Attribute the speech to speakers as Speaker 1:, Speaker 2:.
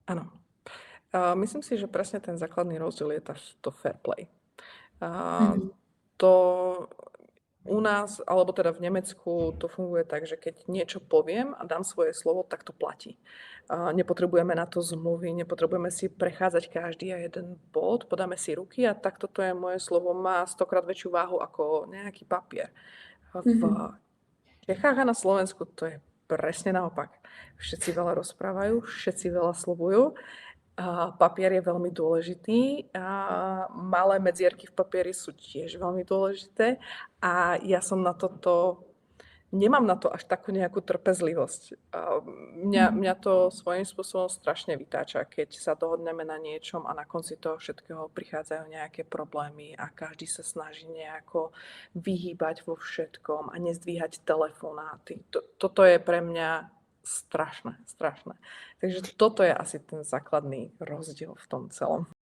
Speaker 1: Áno. Myslím si, že presne ten základný rozdiel je to fair play. A
Speaker 2: Mhm.
Speaker 1: to u nás, alebo teda v Nemecku to funguje tak, že keď niečo poviem a dám svoje slovo, tak to platí. Nepotrebujeme na to zmluvy, nepotrebujeme si prechádzať každý a jeden bod, podáme si ruky a tak toto je moje slovo, má stokrát väčšiu váhu ako nejaký papier. V
Speaker 2: Mhm.
Speaker 1: Čechách a na Slovensku to je presne naopak. Všetci veľa rozprávajú, všetci veľa slovujú. Papier je veľmi dôležitý a malé medzierky v papieri sú tiež veľmi dôležité a ja som na toto nemám na to až takú nejakú trpezlivosť.
Speaker 2: Mhm.
Speaker 1: Mňa to svojím spôsobom strašne vytáča, keď sa dohodneme na niečom a na konci toho všetkého prichádzajú nejaké problémy a každý sa snaží nejako vyhýbať vo všetkom a nezdvíhať telefonáty. Toto je pre mňa strašné, strašné. Takže toto je asi ten základný rozdiel v tom celom.